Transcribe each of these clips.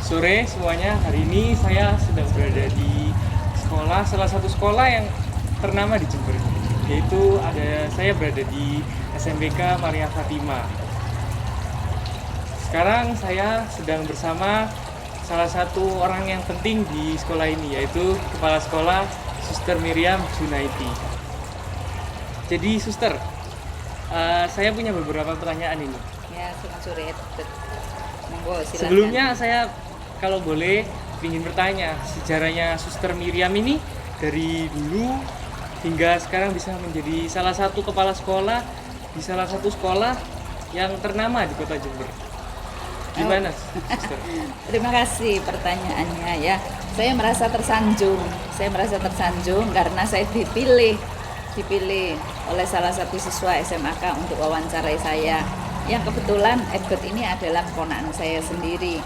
sore semuanya. Hari ini saya sedang berada di sekolah, salah satu sekolah yang ternama di Jember. Yaitu saya berada di SMPK Maria Fatima. Sekarang saya sedang bersama salah satu orang yang penting di sekolah ini, yaitu Kepala Sekolah Suster Miriam Junaidi. Jadi Suster, saya punya beberapa pertanyaan ini. Ya, selamat sore. Monggo, silakan. Sebelumnya saya kalau boleh ingin bertanya, sejarahnya Suster Miriam ini dari dulu hingga sekarang bisa menjadi salah satu kepala sekolah di salah satu sekolah yang ternama di Kota Jember. Gimana, Suster? Terima kasih pertanyaannya ya. Saya merasa tersanjung. Karena saya dipilih oleh salah satu siswa SMAK untuk wawancarai saya. Yang kebetulan Edward ini adalah keponakan saya sendiri.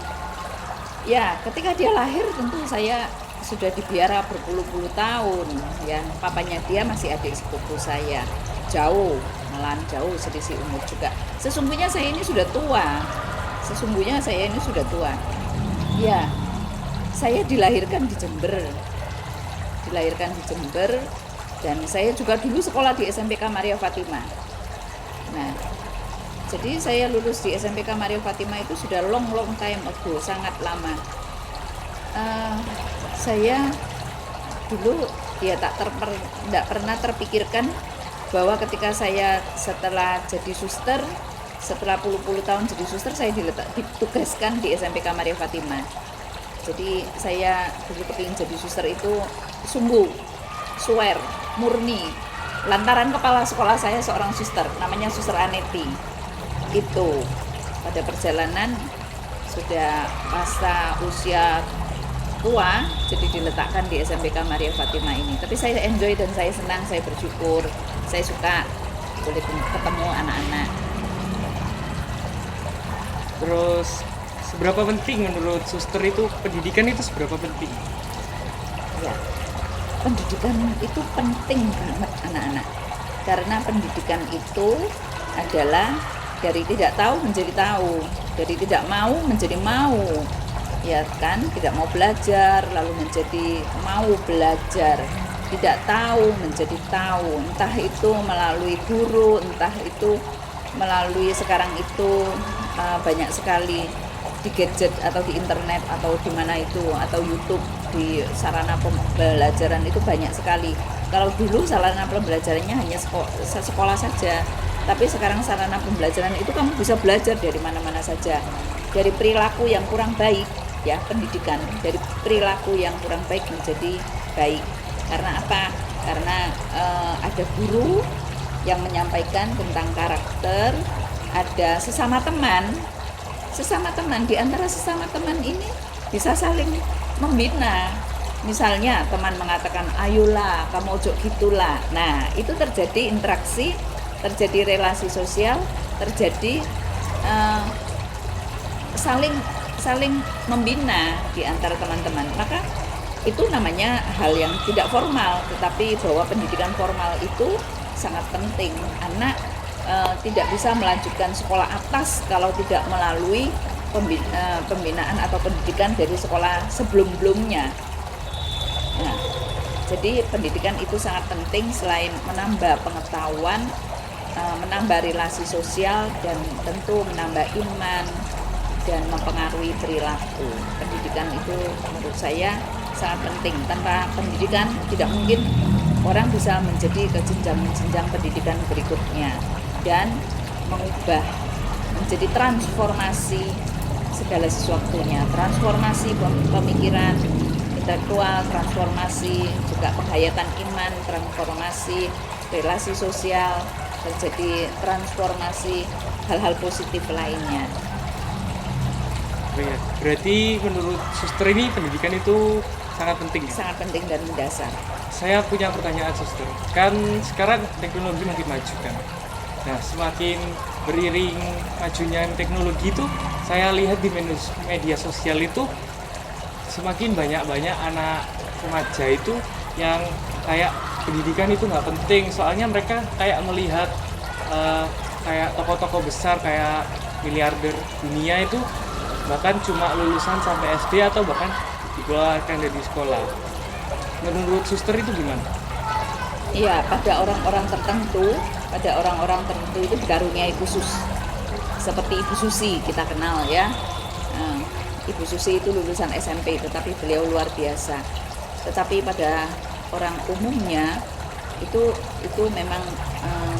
Ya, ketika dia lahir tentu saya sudah dibiara berpuluh-puluh tahun. Ya, papanya dia masih adik sepupu saya. Jauh selisih umur juga. Sesungguhnya saya ini sudah tua. Ya, saya dilahirkan di Jember. Dan saya juga dulu sekolah di SMPK Maria Fatima. Nah, jadi saya lulus di SMPK Maria Fatima itu sudah long time ago, sangat lama. Saya dulu tidak pernah terpikirkan bahwa ketika saya setelah jadi suster, setelah puluh-puluh tahun jadi suster, saya ditugaskan di SMPK Maria Fatima. Jadi saya dulu kepingin jadi suster itu sungguh, swear, murni. Lantaran kepala sekolah saya seorang suster, namanya Suster Aneti. Itu pada perjalanan sudah masa usia tua, jadi diletakkan di SMPK Maria Fatima ini. Tapi saya enjoy dan saya senang, saya bersyukur, saya suka boleh ketemu anak-anak. Terus seberapa penting menurut Suster itu pendidikan itu seberapa penting? Ya, pendidikan itu penting banget anak-anak. Karena pendidikan itu adalah dari tidak tahu menjadi tahu, dari tidak mau menjadi mau. Ya kan, tidak mau belajar lalu menjadi mau belajar. Tidak tahu menjadi tahu, entah itu melalui guru, entah itu melalui sekarang itu banyak sekali di gadget atau di internet atau di mana itu, atau YouTube, di sarana pembelajaran itu banyak sekali. Kalau dulu sarana pembelajarannya hanya sekolah saja, tapi sekarang sarana pembelajaran itu kamu bisa belajar dari mana-mana saja. Dari perilaku yang kurang baik, ya, pendidikan dari perilaku yang kurang baik menjadi baik. Karena apa? Karena ada guru yang menyampaikan tentang karakter, ada sesama teman. Di antara sesama teman ini bisa saling membina. Misalnya teman mengatakan, ayolah kamu ojo gitulah. Nah, itu terjadi interaksi, terjadi relasi sosial, terjadi saling membina di antara teman-teman. Maka itu namanya hal yang tidak formal, tetapi bahwa pendidikan formal itu sangat penting. Anak tidak bisa melanjutkan sekolah atas kalau tidak melalui pembinaan atau pendidikan dari sekolah sebelum-belumnya. Nah, jadi pendidikan itu sangat penting selain menambah pengetahuan, menambah relasi sosial, dan tentu menambah iman dan mempengaruhi perilaku. Pendidikan itu menurut saya sangat penting. Tanpa pendidikan tidak mungkin orang bisa menjadi ke jenjang pendidikan berikutnya dan mengubah menjadi transformasi segala sesuatunya, transformasi pemikiran intelektual, transformasi juga penghayatan iman, transformasi relasi sosial, terjadi transformasi hal-hal positif lainnya. Berarti menurut Suster ini pendidikan itu sangat penting. Sangat penting dan mendasar. Saya punya pertanyaan, Suster. Kan sekarang teknologi makin maju kan. Nah, semakin beriring majunya teknologi itu, saya lihat di media sosial itu semakin banyak anak remaja itu yang kayak pendidikan itu nggak penting, soalnya mereka kayak melihat kayak tokoh-tokoh besar kayak miliarder dunia itu bahkan cuma lulusan sampai SD atau bahkan dikeluarkan dari sekolah. Menurut suster itu gimana? Iya, pada orang-orang tertentu itu dikaruniai khusus. Seperti Ibu Susi kita kenal ya. Ibu Susi itu lulusan SMP, tetapi beliau luar biasa. Tetapi pada orang umumnya itu memang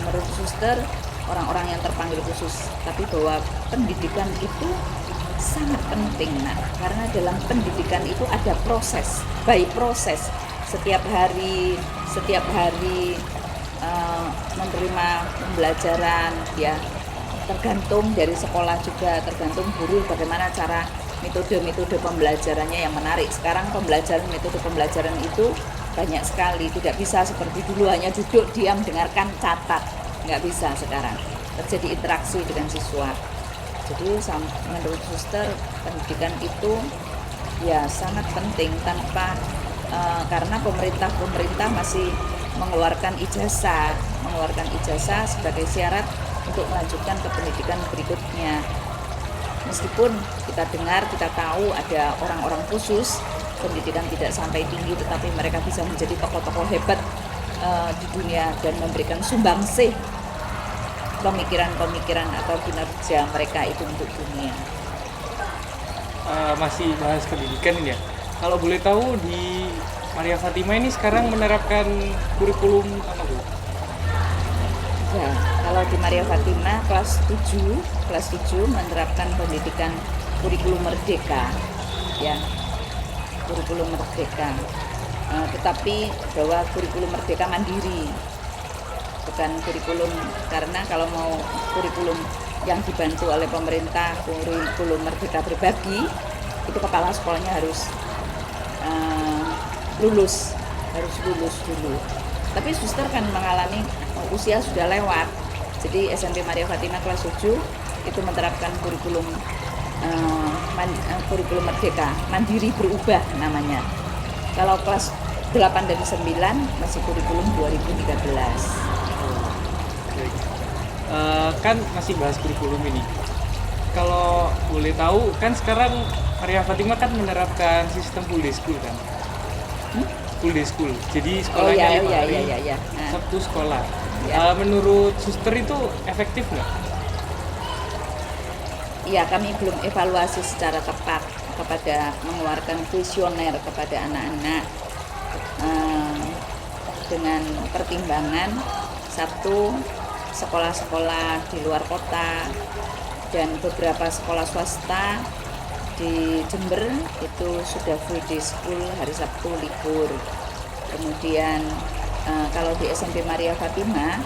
menurut suster orang-orang yang terpanggil khusus. Tapi bahwa pendidikan itu sangat penting, nak, karena dalam pendidikan itu ada proses, by proses. Setiap hari menerima pembelajaran, ya tergantung dari sekolah juga, tergantung guru bagaimana cara metode pembelajarannya yang menarik. Sekarang metode pembelajaran itu banyak sekali, tidak bisa seperti dulu hanya duduk diam dengarkan catat, nggak bisa sekarang, terjadi interaksi dengan siswa. Jadi menurut suster pendidikan itu ya sangat penting, karena pemerintah masih mengeluarkan ijazah sebagai syarat untuk melanjutkan ke pendidikan berikutnya. Meskipun kita tahu ada orang-orang khusus pendidikan tidak sampai tinggi, tetapi mereka bisa menjadi tokoh-tokoh hebat di dunia dan memberikan sumbangsih pemikiran atau kinerja mereka itu untuk dunia. Masih bahas pendidikan ini ya. Kalau boleh tahu di Maria Fatima ini sekarang menerapkan kurikulum apa Bu? Ya, kalau di Maria Fatima kelas 7 menerapkan pendidikan kurikulum merdeka, ya, kurikulum merdeka. Tetapi bahwa kurikulum merdeka mandiri, bukan kurikulum, karena kalau mau kurikulum yang dibantu oleh pemerintah, kurikulum merdeka berbagi, itu kepala sekolahnya harus lulus dulu. Tapi suster kan mengalami usia sudah lewat, jadi SMP Maria Fatima kelas 7 itu menerapkan kurikulum merdeka mandiri berubah namanya. Kalau kelas 8 dan 9 masih kurikulum 2013. Kan masih bahas kurikulum ini. Kalau boleh tahu, kan sekarang Maria Fatima kan menerapkan sistem full day school kan? Full day school. Jadi sekolahnya 5 hari, Sabtu sekolah. Ya. Menurut suster itu efektif nggak? Iya, kami belum evaluasi secara tepat kepada mengeluarkan kuesioner kepada anak-anak dengan pertimbangan satu, sekolah-sekolah di luar kota dan beberapa sekolah swasta di Jember itu sudah full day school, hari Sabtu libur. Kemudian kalau di SMP Maria Fatima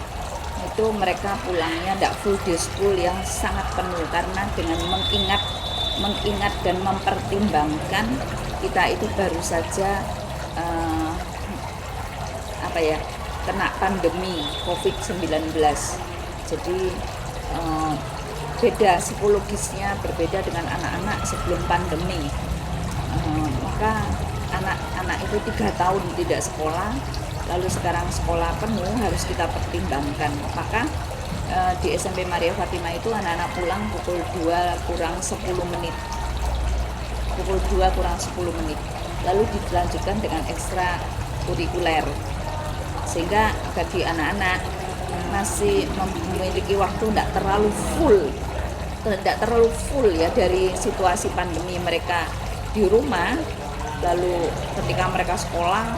itu mereka pulangnya tidak full day school yang sangat penuh, karena dengan mengingat dan mempertimbangkan kita itu baru saja kena pandemi COVID-19. Jadi beda psikologisnya, berbeda dengan anak-anak sebelum pandemi. Maka anak-anak itu 3 tahun tidak sekolah, lalu sekarang sekolah penuh, harus kita pertimbangkan. Maka di SMP Maria Fatima itu anak-anak pulang pukul 2 kurang 10 menit. Lalu dilanjutkan dengan ekstra kurikuler, sehingga bagi anak-anak masih memiliki waktu tidak terlalu full ya dari situasi pandemi mereka di rumah. Lalu ketika mereka sekolah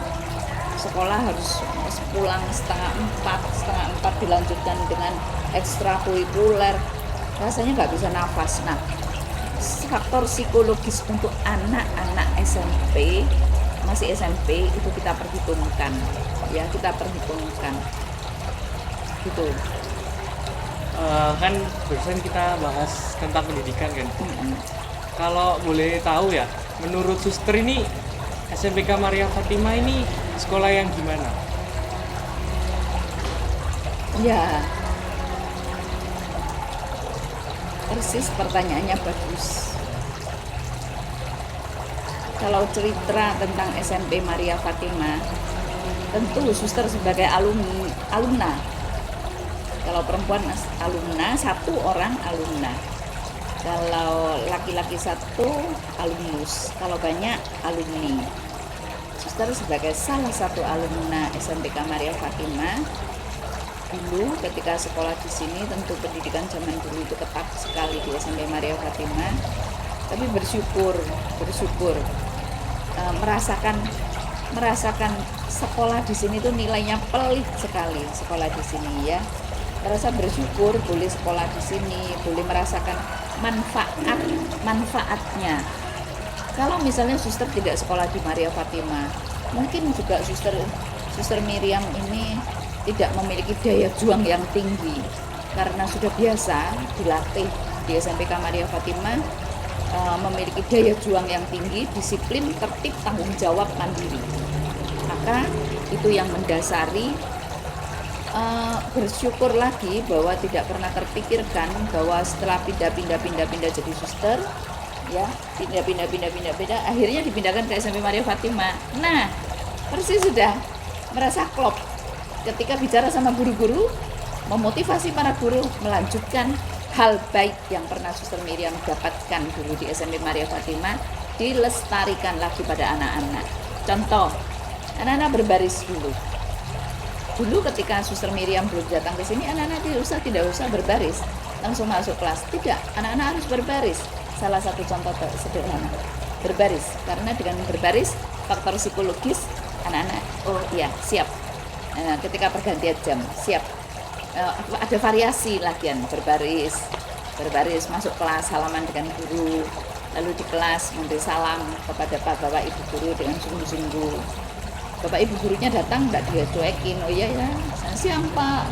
harus pulang setengah empat dilanjutkan dengan ekstra kurikuler, rasanya nggak bisa nafas. Nah, faktor psikologis untuk anak-anak masih SMP itu kita perhitungkan gitu. Kan barusan kita bahas tentang pendidikan kan. Kalau boleh tahu ya, menurut suster ini SMPK Maria Fatima ini sekolah yang gimana? Ya, persis pertanyaannya bagus. Kalau cerita tentang SMP Maria Fatima, tentu suster sebagai alumna. Kalau perempuan alumna, 1 orang alumna. Kalau laki-laki satu alumnus, kalau banyak alumni. Suster sebagai salah satu alumna SMPK Maria Fatimah, dulu ketika sekolah di sini, tentu pendidikan zaman dulu itu ketat sekali di SMP Maria Fatimah, tapi bersyukur merasakan sekolah di sini tuh nilainya pelit sekali. Sekolah di sini ya, merasa bersyukur boleh sekolah di sini, boleh merasakan manfaatnya. Kalau misalnya suster tidak sekolah di Maria Fatimah, mungkin juga suster Miriam ini tidak memiliki daya juang yang tinggi karena sudah biasa dilatih di SMPK Maria Fatimah, memiliki daya juang yang tinggi, disiplin, tertib, tanggung jawab, mandiri. Maka itu yang mendasari bersyukur lagi bahwa tidak pernah terpikirkan bahwa setelah pindah jadi suster, ya pindah akhirnya dipindahkan ke SMP Maria Fatimah. Nah, persis sudah merasa klop ketika bicara sama guru-guru, memotivasi para guru melanjutkan hal baik yang pernah Suster Miriam dapatkan dulu di SMP Maria Fatimah, dilestarikan lagi pada anak-anak. Contoh, anak-anak berbaris dulu ketika Suster Miriam belum datang ke sini, anak-anak tidak usah berbaris langsung masuk kelas. Tidak, anak-anak harus berbaris. Salah satu contoh sederhana, berbaris, karena dengan berbaris faktor psikologis anak-anak siap. Ketika pergantian jam siap, ada variasi latihan berbaris masuk kelas, salaman dengan guru, lalu di kelas memberi salam kepada bapak ibu guru dengan sungguh-sungguh. Bapak ibu gurunya datang tidak dia cuekin, oh iya ya siang pak,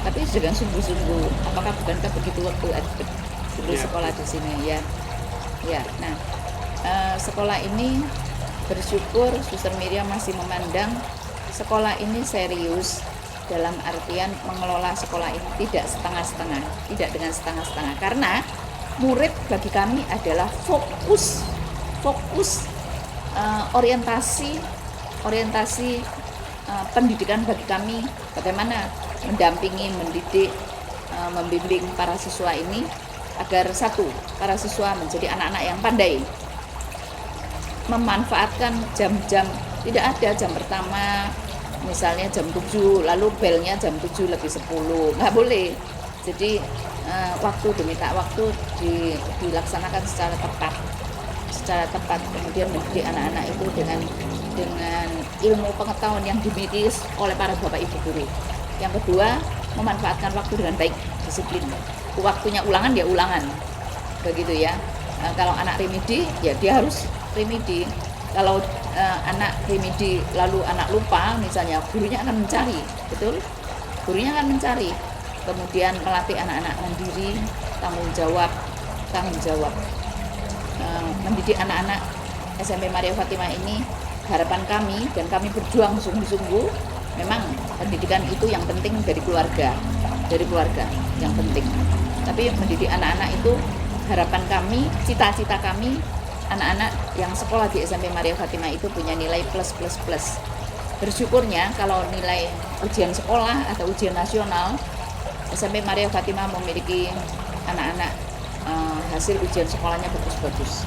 tapi dengan sungguh-sungguh. Apakah bukankah begitu waktu sekolah di sini ya. Nah, sekolah ini bersyukur Suster Miriam masih memandang sekolah ini serius, dalam artian mengelola sekolah ini tidak setengah-setengah, tidak dengan setengah-setengah, karena murid bagi kami adalah fokus orientasi pendidikan bagi kami, bagaimana mendampingi, mendidik, membimbing para siswa ini agar para siswa menjadi anak-anak yang pandai, memanfaatkan jam-jam. Tidak ada jam pertama misalnya jam 7 lalu belnya jam 7 lebih 10, nggak boleh. Jadi waktu demi waktu dilaksanakan secara tepat, kemudian mendidik anak-anak itu dengan ilmu pengetahuan yang dimiliki oleh para bapak ibu guru. Yang kedua, memanfaatkan waktu dengan baik, disiplin. Waktunya ulangan, begitu ya. Kalau anak remedi, ya dia harus remedi. Kalau anak remedi lalu anak lupa, misalnya, gurunya akan mencari, betul? Gurunya akan mencari. Kemudian melatih anak-anak mandiri, tanggung jawab. Mendidik anak-anak SMP Maria Fatimah ini harapan kami, dan kami berjuang sungguh-sungguh. Memang pendidikan itu yang penting dari keluarga yang penting. Tapi mendidik anak-anak itu harapan kami, cita-cita kami, anak-anak yang sekolah di SMP Maria Fatimah itu punya nilai plus. Bersyukurnya kalau nilai ujian sekolah atau ujian nasional, SMP Maria Fatimah memiliki anak-anak hasil ujian sekolahnya bagus-bagus,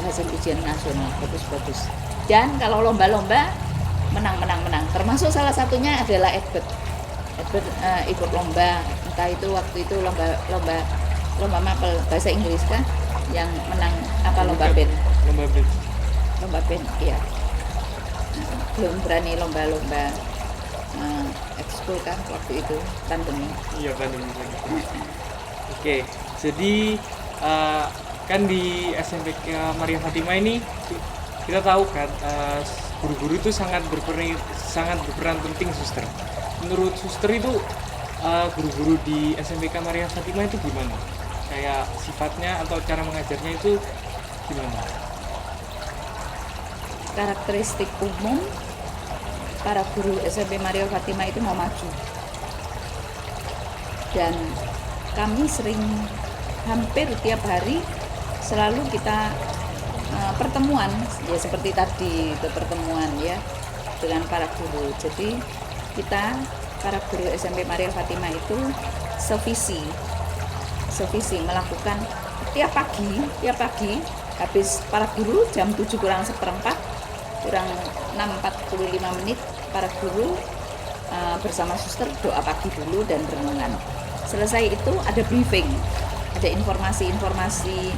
hasil ujian nasional bagus-bagus. Dan kalau lomba-lomba menang. Termasuk salah satunya adalah Edward ikut lomba, entah itu waktu itu lomba mapel bahasa Inggris kan, yang menang lomba band ya. Belum berani lomba ekskul kan waktu itu pandemi. Iya, pandemi. Oke, jadi kan di SMPK Maria Fatimah ini kita tahu kan guru-guru itu sangat berperan penting, suster. Menurut suster itu guru-guru di SMPK Maria Fatimah itu gimana? Kayak sifatnya atau cara mengajarnya itu gimana? Karakteristik umum para guru SMP Maria Fatimah itu mau maju. Dan kami sering, hampir tiap hari selalu kita pertemuan, ya seperti tadi itu pertemuan ya dengan para guru. Jadi kita para guru SMP Maria Fatimah itu sevisi sevisi melakukan tiap pagi habis para guru jam 7 kurang seperempat, kurang 6.45 menit, para guru bersama suster doa pagi dulu dan renungan. Selesai itu ada briefing, ada informasi-informasi,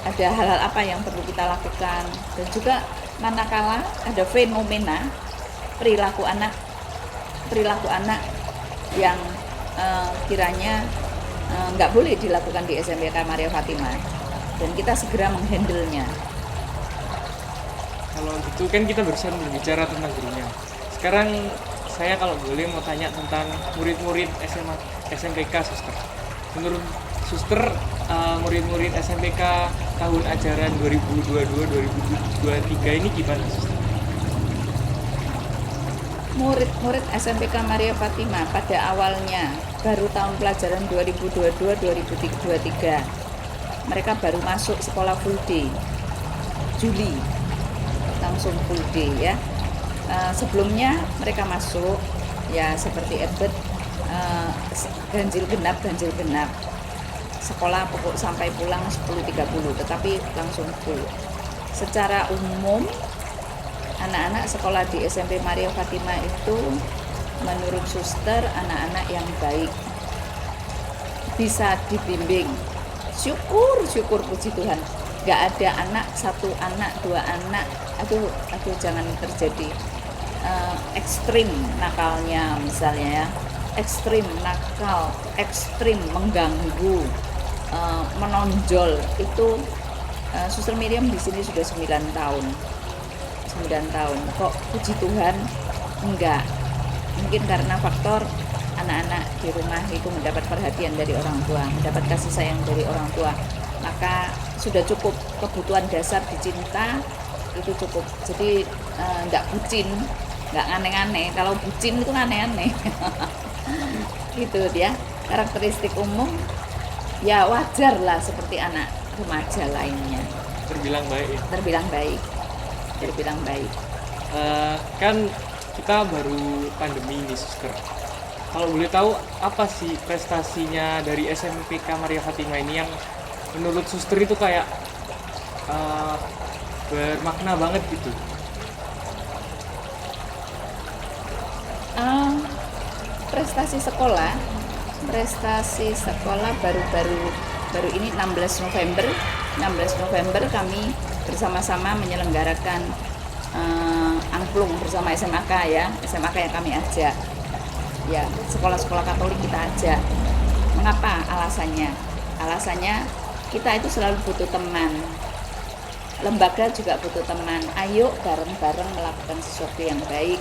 ada hal-hal apa yang perlu kita lakukan, dan juga manakala ada fenomena perilaku anak yang kiranya nggak boleh dilakukan di SMPK Maria Fatima, dan kita segera menghandle-nya. Kalau gitu kan kita barusan berbicara tentang gurunya. Sekarang saya kalau boleh mau tanya tentang murid-murid SMPK Suster. Menurut Suster, murid-murid SMPK tahun ajaran 2022-2023 ini gimana, Suster? Murid SMPK Maria Fatima pada awalnya baru tahun pelajaran 2022-2023, mereka baru masuk sekolah full day Juli, langsung full day ya. Sebelumnya mereka masuk ya seperti Ebet, ganjil genap, sekolah pokok sampai pulang 10.30, tetapi langsung full. Secara umum anak-anak sekolah di SMP Maria Fatima itu menurut suster anak-anak yang baik, bisa dibimbing. Syukur puji Tuhan, nggak ada anak, 1 anak, 2 anak, aduh jangan terjadi ekstrim nakalnya misalnya ya, ekstrim nakal, ekstrim mengganggu, menonjol. Itu Suster Miriam di sini sudah 9 tahun kok puji Tuhan enggak. Mungkin karena faktor anak-anak di rumah itu mendapat perhatian dari orang tua, mendapat kasih sayang dari orang tua, maka sudah cukup kebutuhan dasar dicinta itu cukup. Jadi enggak bucin, enggak aneh-aneh. Kalau bucin itu aneh-aneh. Gitu dia. Karakteristik umum ya wajar lah seperti anak remaja lainnya. Terbilang baik. Kan kita baru pandemi ini, Suster. Kalau boleh tahu apa sih prestasinya dari SMPK Maria Fatima ini yang menurut Suster itu kayak bermakna banget gitu? Prestasi sekolah baru ini 16 November kami bersama-sama menyelenggarakan angklung bersama SMAK ya, SMAK yang kami ajak ya, sekolah-sekolah Katolik kita ajak. Mengapa? Alasannya kita itu selalu butuh teman, lembaga juga butuh teman. Ayo bareng-bareng melakukan sesuatu yang baik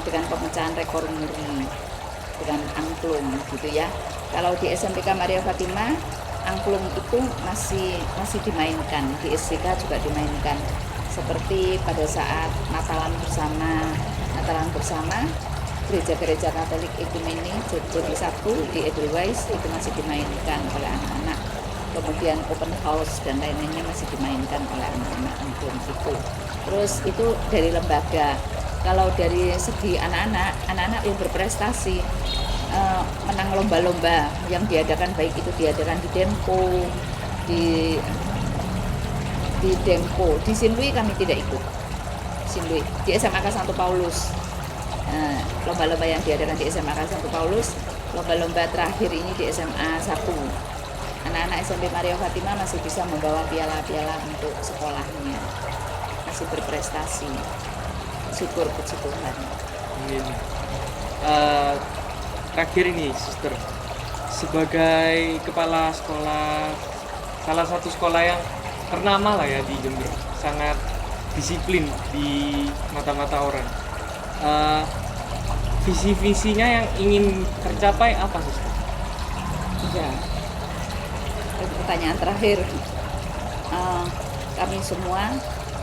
dengan pemecahan rekor muri, dengan angklung gitu ya. Kalau di SMPK Maria Fatima angklung itu masih dimainkan, di SCK juga dimainkan, seperti pada saat Natalan bersama gereja-gereja Katolik Ekumene jadi satu di Edelweiss itu masih dimainkan oleh anak-anak. Kemudian open house dan lain-lainnya masih dimainkan oleh anak-anak angklung itu. Terus itu dari lembaga. Kalau dari segi anak-anak yang berprestasi, menang lomba-lomba yang diadakan, baik itu diadakan di Dempo, di Sinlui kami tidak ikut. Di SMAK Santo Paulus, lomba-lomba yang diadakan di SMAK Santo Paulus, lomba-lomba terakhir ini di SMA 1. Anak-anak SMP Maria Fatima masih bisa membawa piala-piala untuk sekolahnya, masih berprestasi. Syukur puji Tuhan. Amin. Terakhir ini, Suster, sebagai kepala sekolah, salah satu sekolah yang ternama lah ya di Jember, sangat disiplin di mata-mata orang, visi-visinya yang ingin tercapai apa, Suster? Ya, pertanyaan terakhir. Kami semua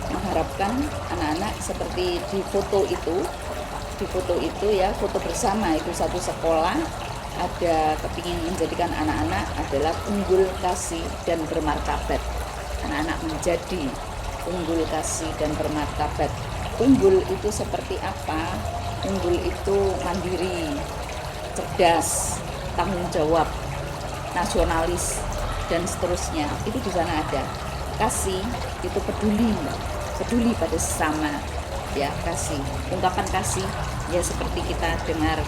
mengharapkan anak-anak seperti di foto itu ya, foto bersama itu satu sekolah ada kepingin menjadikan anak-anak adalah unggul, kasih, dan bermartabat. Anak-anak menjadi unggul, kasih, dan bermartabat. Unggul itu seperti apa? Unggul itu mandiri, cerdas, tanggung jawab. nasionalis dan seterusnya. Itu di sana ada. Kasih itu peduli pada sesama, ya, kasih, ungkapan kasih ya seperti kita dengar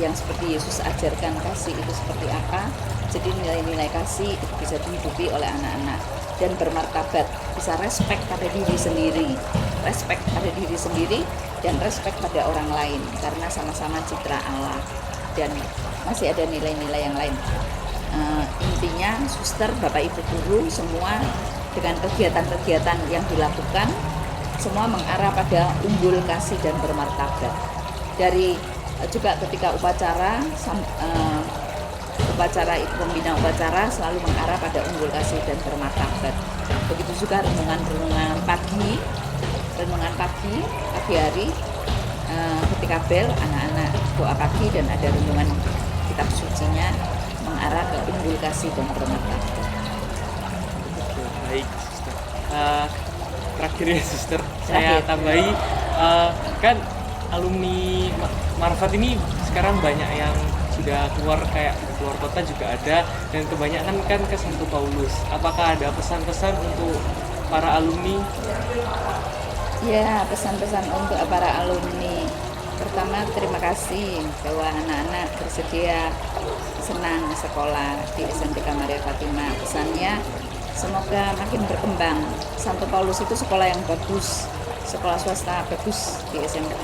yang seperti Yesus ajarkan kasih itu seperti apa. Jadi nilai-nilai kasih itu bisa dihidupi oleh anak-anak dan bermartabat, bisa respect pada diri sendiri, dan respect pada orang lain karena sama-sama citra Allah, dan masih ada nilai-nilai yang lain. Intinya suster, bapak ibu guru semua dengan kegiatan-kegiatan yang dilakukan semua mengarah pada unggul, kasih, dan bermartabat. Dari juga ketika upacara itu, pembina upacara selalu mengarah pada unggul, kasih, dan bermartabat. Begitu juga renungan pagi hari, ketika bel, anak-anak doa pagi dan ada renungan kitab sucinya mengarah ke unggul, kasih, dan bermartabat. Baik, Suster. Terakhir ya, Suster, saya tambahi, kan alumni Marfat ini sekarang banyak yang sudah keluar, kayak keluar kota juga ada, dan kebanyakan kan ke Santo Paulus. Apakah ada pesan-pesan untuk para alumni? Ya, pesan-pesan untuk para alumni. Pertama, terima kasih bahwa anak-anak bersedia senang sekolah di SMPK Maria Fatima. Pesannya semoga makin berkembang. Santo Paulus itu sekolah yang bagus, sekolah swasta bagus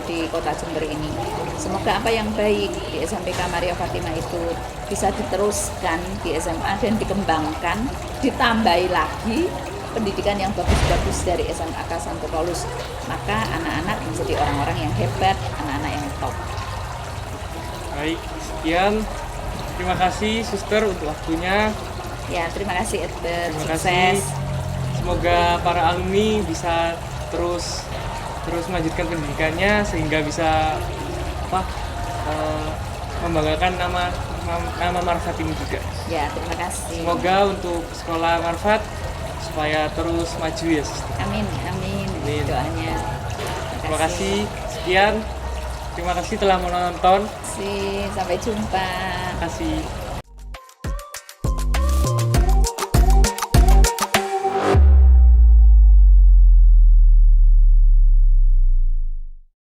di kota Jember ini. Semoga apa yang baik di SMPK Maria Fatima itu bisa diteruskan di SMA dan dikembangkan, ditambahi lagi pendidikan yang bagus-bagus dari SMAK Santo Paulus. Maka anak-anak menjadi orang-orang yang hebat, anak-anak yang top. Baik, sekian. Terima kasih, Suster, untuk waktunya. Ya, terima kasih Edward. Terima Sukses. kasih. Semoga para alumni bisa terus melanjutkan pendidikannya sehingga bisa membanggakan nama Marfat ini juga. Ya, terima kasih. Semoga untuk sekolah Marfat supaya terus maju ya, Suster. Amin. Doanya. Terima kasih. Sekian. Terima kasih telah menonton. Sampai jumpa. Terima kasih.